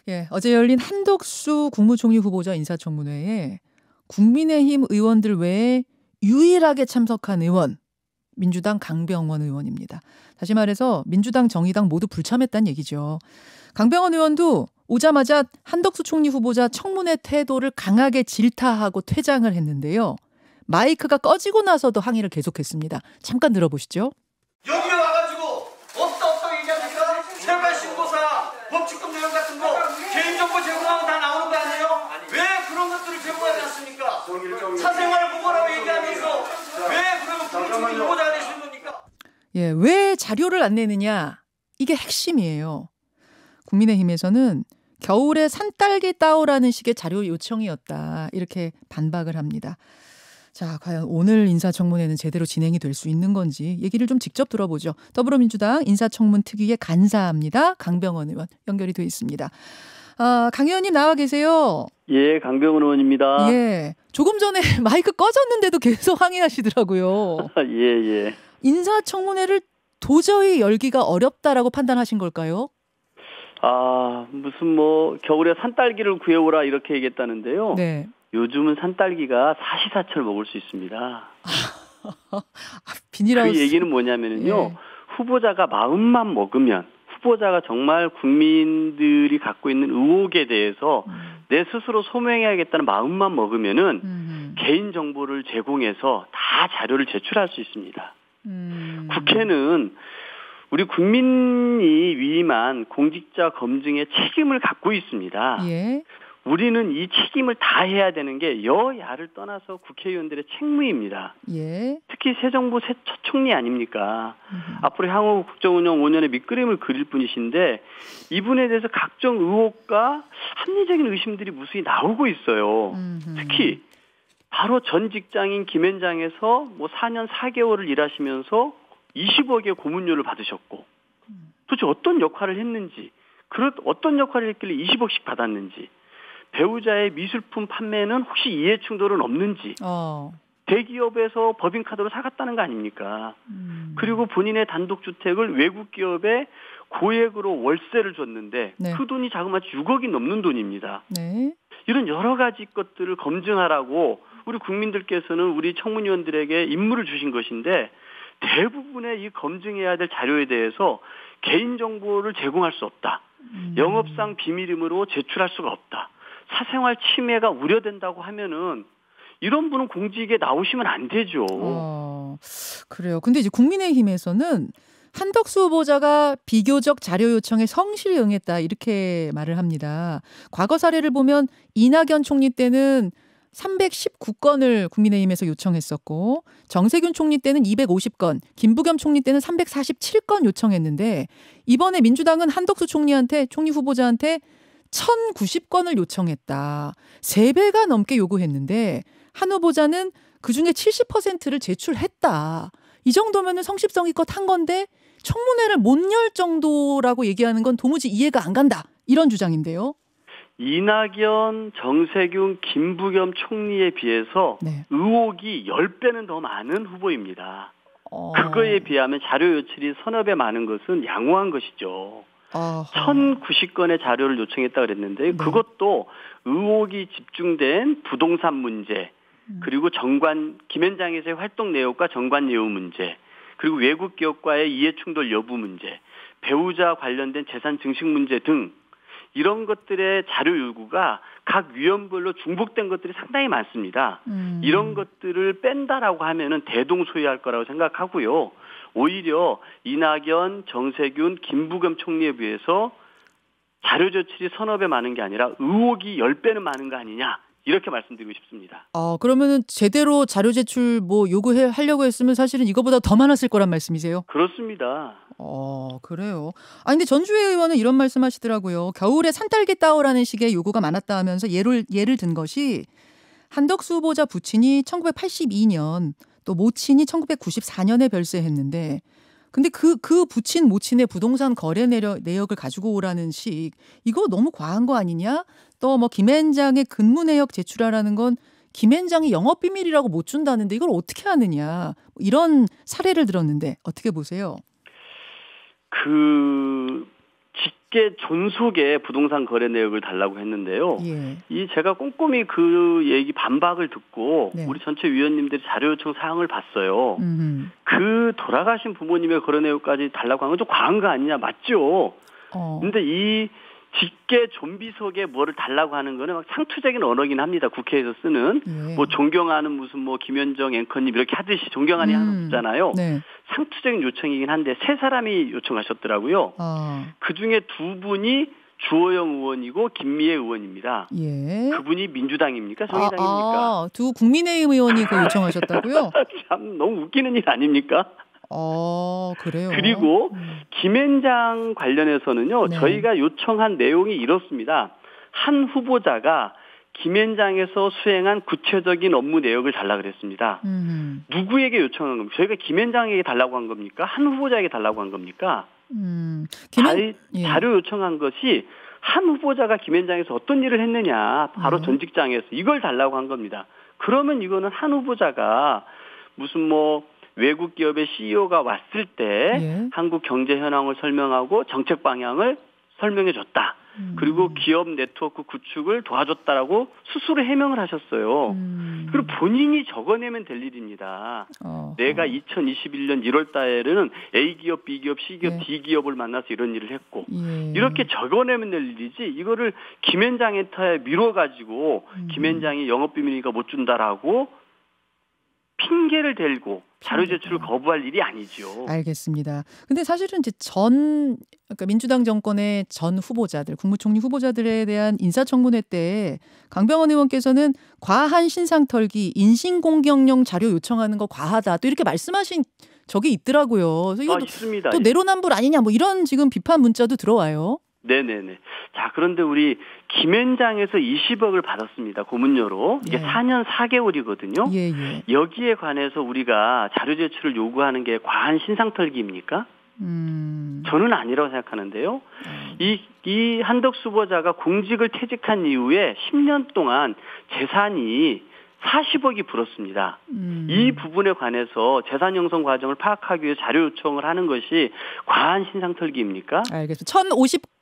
예, 어제 열린 한덕수 국무총리 후보자 인사청문회에 국민의힘 의원들 외에 유일하게 참석한 의원, 민주당 강병원 의원입니다. 다시 말해서 민주당, 정의당 모두 불참했다는 얘기죠. 강병원 의원도 오자마자 한덕수 총리 후보자 청문회 태도를 강하게 질타하고 퇴장을 했는데요. 마이크가 꺼지고 나서도 항의를 계속했습니다. 잠깐 들어보시죠. 여기 와가지고 없다 얘기합니까? 세발신고사, 법칙금 내용 같은 거 개인정보 제공하면 다 나오는 거 아니에요? 왜 그런 것들을 제공하지 않습니까? 사생활 보고라고 얘기하면서 왜 그러면 국무총리 후보자가 되시는 겁니까? 예, 왜 자료를 안 내느냐? 이게 핵심이에요. 국민의힘에서는 겨울에 산딸기 따오라는 식의 자료 요청이었다. 이렇게 반박을 합니다. 자, 과연 오늘 인사청문회는 제대로 진행이 될 수 있는 건지 얘기를 좀 직접 들어보죠. 더불어민주당 인사청문 특위의 간사입니다. 강병원 의원 연결이 돼 있습니다. 강 의원님 나와 계세요. 예, 강병원 의원입니다. 예, 조금 전에 마이크 꺼졌는데도 계속 항의하시더라고요. 예. 인사청문회를 도저히 열기가 어렵다라고 판단하신 걸까요? 무슨 겨울에 산딸기를 구해오라 이렇게 얘기했다는데요. 네. 요즘은 산딸기가 사시사철 먹을 수 있습니다. 비닐하우스. 그 얘기는 뭐냐면요. 예. 후보자가 마음만 먹으면, 후보자가 정말 국민들이 갖고 있는 의혹에 대해서 내 스스로 소명해야겠다는 마음만 먹으면은 개인정보를 제공해서 다 자료를 제출할 수 있습니다. 국회는 우리 국민이 위임한 공직자 검증의 책임을 갖고 있습니다. 예. 우리는 이 책임을 다 해야 되는 게 여야를 떠나서 국회의원들의 책무입니다. 예. 특히 새 정부 새 첫 총리 아닙니까? 앞으로 향후 국정운영 5년의 밑그림을 그릴 분이신데 이분에 대해서 각종 의혹과 합리적인 의심들이 무수히 나오고 있어요. 특히 바로 전 직장인 김앤장에서 4년 4개월을 일하시면서 20억의 고문료를 받으셨고 도대체 어떤 역할을 했는지, 어떤 역할을 했길래 20억씩 받았는지, 배우자의 미술품 판매는 혹시 이해 충돌은 없는지, 대기업에서 법인카드로 사갔다는 거 아닙니까? 그리고 본인의 단독주택을 외국 기업에 고액으로 월세를 줬는데 네. 그 돈이 자그마치 6억이 넘는 돈입니다. 네. 이런 여러 가지 것들을 검증하라고 우리 국민들께서는 우리 청문위원들에게 임무를 주신 것인데 대부분의 이 검증해야 될 자료에 대해서 개인정보를 제공할 수 없다. 영업상 비밀임으로 제출할 수가 없다. 사생활 침해가 우려된다고 하면은 이런 분은 공직에 나오시면 안 되죠. 그래요. 근데 이제 국민의힘에서는 한덕수 후보자가 비교적 자료 요청에 성실히 응했다 이렇게 말을 합니다. 과거 사례를 보면 이낙연 총리 때는 319건을 국민의힘에서 요청했었고 정세균 총리 때는 250건, 김부겸 총리 때는 347건 요청했는데 이번에 민주당은 한덕수 총리 후보자한테 1,090건을 요청했다. 3배가 넘게 요구했는데 한 후보자는 그중에 70%를 제출했다. 이 정도면 성실성의껏 한 건데 청문회를 못 열 정도라고 얘기하는 건 도무지 이해가 안 간다. 이런 주장인데요. 이낙연, 정세균, 김부겸 총리에 비해서 네. 의혹이 10배는 더 많은 후보입니다. 그거에 비하면 자료 요출이 서너 배 많은 것은 양호한 것이죠. 1,090건의 자료를 요청했다고 그랬는데 네. 그것도 의혹이 집중된 부동산 문제, 그리고 김앤장에서의 활동 내역과 정관 예우 문제, 그리고 외국 기업과의 이해충돌 여부 문제, 배우자 관련된 재산 증식 문제 등 이런 것들의 자료 요구가 각 위원별로 중복된 것들이 상당히 많습니다. 이런 것들을 뺀다라고 하면은 대동소이할 거라고 생각하고요. 오히려 이낙연, 정세균, 김부겸 총리에 비해서 자료 제출이 서너 배 많은 게 아니라 의혹이 10배는 많은 거 아니냐. 이렇게 말씀드리고 싶습니다. 그러면은 제대로 자료 제출 요구하려고 했으면 사실은 이거보다 더 많았을 거란 말씀이세요? 그렇습니다. 그래요. 근데 전주혜 의원은 이런 말씀하시더라고요. 겨울에 산딸기 따오라는 식의 요구가 많았다 하면서 예를 든 것이 한덕수 후보자 부친이 1982년 또 모친이 1994년에 별세했는데 근데 그 부친 모친의 부동산 거래 내역을 가지고 오라는 식 이거 너무 과한 거 아니냐? 또 김앤장의 근무 내역 제출하라는 건 김앤장이 영업 비밀이라고 못 준다는데 이걸 어떻게 하느냐? 이런 사례를 들었는데 어떻게 보세요? 직계 존속의 부동산 거래 내역을 달라고 했는데요. 예. 이 제가 꼼꼼히 그 얘기 반박을 듣고 네. 우리 전체 위원님들이 자료 요청 사항을 봤어요. 음흠. 그 돌아가신 부모님의 거래 내역까지 달라고 한 건 좀 과한 거 아니냐, 맞죠? 근데 이 직계 좀비속에 뭐를 달라고 하는 거는 막 상투적인 언어긴 합니다. 국회에서 쓰는 예. 뭐 존경하는 무슨 뭐 김현정 앵커님 이렇게 하듯이 존경하는 하는 거잖아요. 네. 상투적인 요청이긴 한데 세 사람이 요청하셨더라고요. 그 중에 두 분이 주호영 의원이고 김미애 의원입니다. 예. 그분이 민주당입니까? 정의당입니까? 두 국민의힘 의원이 그 요청하셨다고요? 참 너무 웃기는 일 아닙니까? 그래요. 그리고 김앤장 관련해서는요. 네. 저희가 요청한 내용이 이렇습니다. 한 후보자가 김앤장에서 수행한 구체적인 업무 내역을 달라 그랬습니다. 누구에게 요청한 겁니까? 저희가 김앤장에게 달라고 한 겁니까? 한 후보자에게 달라고 한 겁니까? 자료 요청한 것이 한 후보자가 김앤장에서 어떤 일을 했느냐, 바로 전 직장에서 이걸 달라고 한 겁니다. 그러면 이거는 한 후보자가 무슨 뭐 외국 기업의 CEO가 왔을 때 한국 경제 현황을 설명하고 정책 방향을 설명해 줬다. 그리고 기업 네트워크 구축을 도와줬다라고 스스로 해명을 하셨어요. 그리고 본인이 적어내면 될 일입니다. 내가 2021년 1월 달에는 A기업, B기업, C기업, D기업을 만나서 이런 일을 했고 이렇게 적어내면 될 일이지 이거를 김앤장 엔터에 미뤄가지고 김앤장이 영업비밀이니까 못 준다라고 핑계를 대고 자료 제출을 거부할 일이 아니죠. 알겠습니다. 근데 사실은 이제 그러니까 민주당 정권의 전 후보자들, 국무총리 후보자들에 대한 인사청문회 때 강병원 의원께서는 과한 신상 털기, 인신공격용 자료 요청하는 거 과하다. 또 이렇게 말씀하신 적이 있더라고요. 그래서 이거 있습니다. 또 내로남불 아니냐 뭐 이런 지금 비판 문자도 들어와요. 네네네. 자, 그런데 우리 김앤장에서 20억을 받았습니다. 고문료로. 이게 4년 4개월이거든요. 여기에 관해서 우리가 자료 제출을 요구하는 게 과한 신상 털기입니까? 저는 아니라고 생각하는데요. 이 한덕수 후보자가 공직을 퇴직한 이후에 10년 동안 재산이 40억이 불었습니다. 이 부분에 관해서 재산 형성 과정을 파악하기 위해 자료 요청을 하는 것이 과한 신상 털기입니까? 알겠습니다.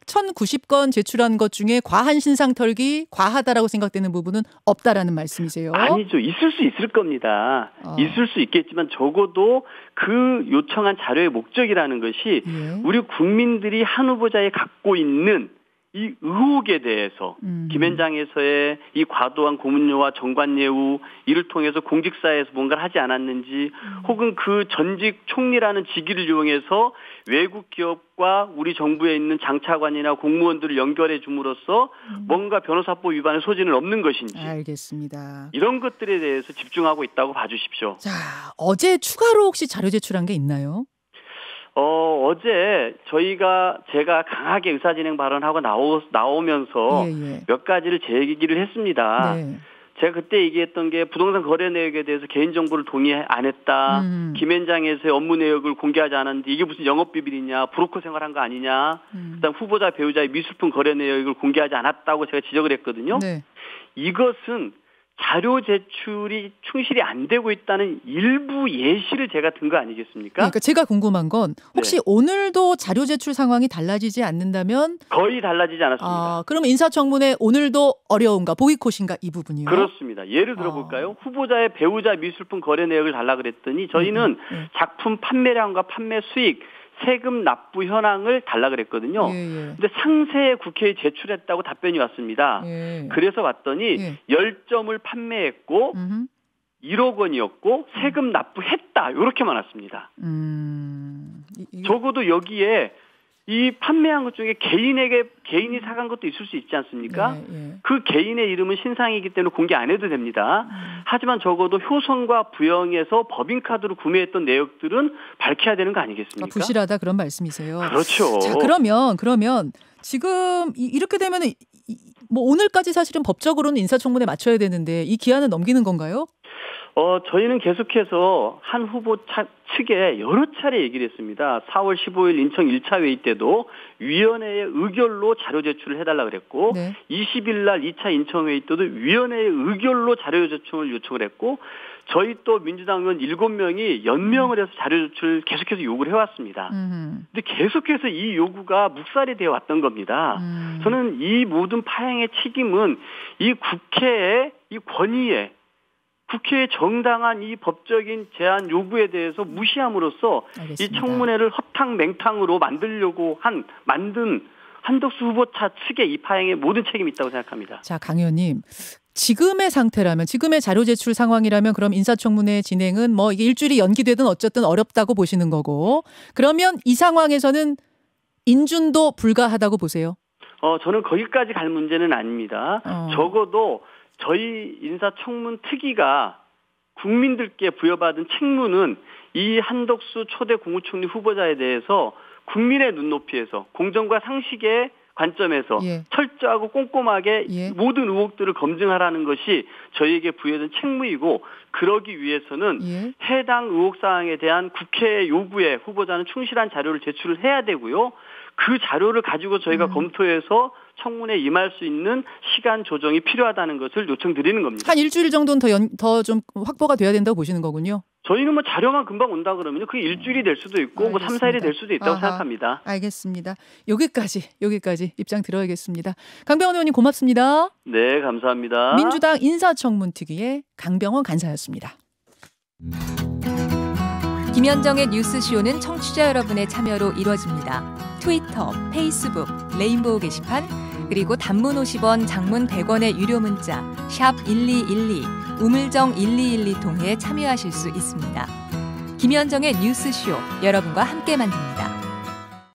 1090건 제출한 것 중에 과한 신상 털기, 과하다라고 생각되는 부분은 없다라는 말씀이세요? 아니죠. 있을 수 있을 겁니다. 있을 수 있겠지만 적어도 그 요청한 자료의 목적이라는 것이 우리 국민들이 한 후보자에 갖고 있는 이 의혹에 대해서 김앤장에서의 이 과도한 고문료와 정관예우 이를 통해서 공직사회에서 뭔가를 하지 않았는지 혹은 그 전직 총리라는 직위를 이용해서 외국 기업과 우리 정부에 있는 장차관이나 공무원들을 연결해 줌으로써 뭔가 변호사법 위반의 소지는 없는 것인지 알겠습니다. 이런 것들에 대해서 집중하고 있다고 봐주십시오. 자, 어제 추가로 혹시 자료 제출한 게 있나요? 어제 제가 강하게 의사진행 발언하고 나오면서 몇 가지를 제기를 했습니다. 제가 그때 얘기했던 게 부동산 거래 내역에 대해서 개인정보를 동의 안 했다. 김앤장에서의 업무 내역을 공개하지 않았는데 이게 무슨 영업비밀이냐. 브로커 생활한 거 아니냐. 그다음 후보자 배우자의 미술품 거래 내역을 공개하지 않았다고 제가 지적을 했거든요. 이것은 자료 제출이 충실히 안 되고 있다는 일부 예시를 제가 든 거 아니겠습니까? 그러니까 제가 궁금한 건 혹시 오늘도 자료 제출 상황이 달라지지 않는다면 거의 달라지지 않았습니다. 그럼 인사청문회 오늘도 어려운가 보이콧인가 이 부분이요? 그렇습니다. 예를 들어볼까요? 후보자의 배우자 미술품 거래 내역을 달라 그랬더니 저희는 작품 판매량과 판매 수익 세금 납부 현황을 달라 그랬거든요. 근데 상세에 국회에 제출했다고 답변이 왔습니다. 그래서 왔더니 10점을 판매했고 1억 원이었고 세금 납부했다. 이렇게만 왔습니다. 적어도 여기에 이 판매한 것 중에 개인이 사간 것도 있을 수 있지 않습니까? 그 개인의 이름은 신상이기 때문에 공개 안 해도 됩니다. 하지만 적어도 효성과 부영에서 법인카드로 구매했던 내역들은 밝혀야 되는 거 아니겠습니까? 부실하다 그런 말씀이세요. 그렇죠. 자, 그러면 지금 이렇게 되면 뭐 오늘까지 사실은 법적으로는 인사청문회 맞춰야 되는데 이 기한은 넘기는 건가요? 저희는 계속해서 한 후보 측에 여러 차례 얘기를 했습니다. 4월 15일 인천 1차 회의 때도 위원회의 의결로 자료 제출을 해달라고 그랬고, 네. 20일 날 2차 인천 회의 때도 위원회의 의결로 자료 제출을 요청을 했고, 저희 또 민주당 의원 7명이 연명을 해서 자료 제출을 계속해서 요구를 해왔습니다. 근데 계속해서 이 요구가 묵살이 되어 왔던 겁니다. 저는 이 모든 파행의 책임은 이 국회의 이 권위에, 국회의 정당한 이 법적인 제안 요구에 대해서 무시함으로써 알겠습니다. 이 청문회를 허탕맹탕으로 만든 한덕수 후보차 측의 이 파행에 모든 책임이 있다고 생각합니다. 자, 강 의원님. 지금의 상태라면, 지금의 자료 제출 상황이라면 그럼 인사청문회 진행은 뭐 이게 일주일이 연기되든 어쨌든 어렵다고 보시는 거고, 그러면 이 상황에서는 인준도 불가하다고 보세요? 저는 거기까지 갈 문제는 아닙니다. 적어도 저희 인사청문 특위가 국민들께 부여받은 책무는 이 한덕수 초대 국무총리 후보자에 대해서 국민의 눈높이에서 공정과 상식의 관점에서 예. 철저하고 꼼꼼하게 예. 모든 의혹들을 검증하라는 것이 저희에게 부여된 책무이고, 그러기 위해서는 예. 해당 의혹사항에 대한 국회 요구에 후보자는 충실한 자료를 제출을 해야 되고요. 그 자료를 가지고 저희가 검토해서 청문회에 임할 수 있는 시간 조정이 필요하다는 것을 요청드리는 겁니다. 한 일주일 정도는 더 좀 확보가 돼야 된다고 보시는 거군요. 저희는 뭐 자료만 금방 온다 그러면요, 그게 일주일이 될 수도 있고 뭐 3, 4일이 될 수도 있다고 생각합니다. 알겠습니다. 여기까지 입장 들어야겠습니다. 강병원 의원님 고맙습니다. 네, 감사합니다. 민주당 인사청문특위의 강병원 간사였습니다. 김현정의 뉴스쇼는 청취자 여러분의 참여로 이루어집니다. 트위터, 페이스북, 레인보우 게시판, 그리고 단문 50원, 장문 100원의 유료 문자 샵 1212, 우물정 1212 통해 참여하실 수 있습니다. 김현정의 뉴스쇼, 여러분과 함께 만듭니다.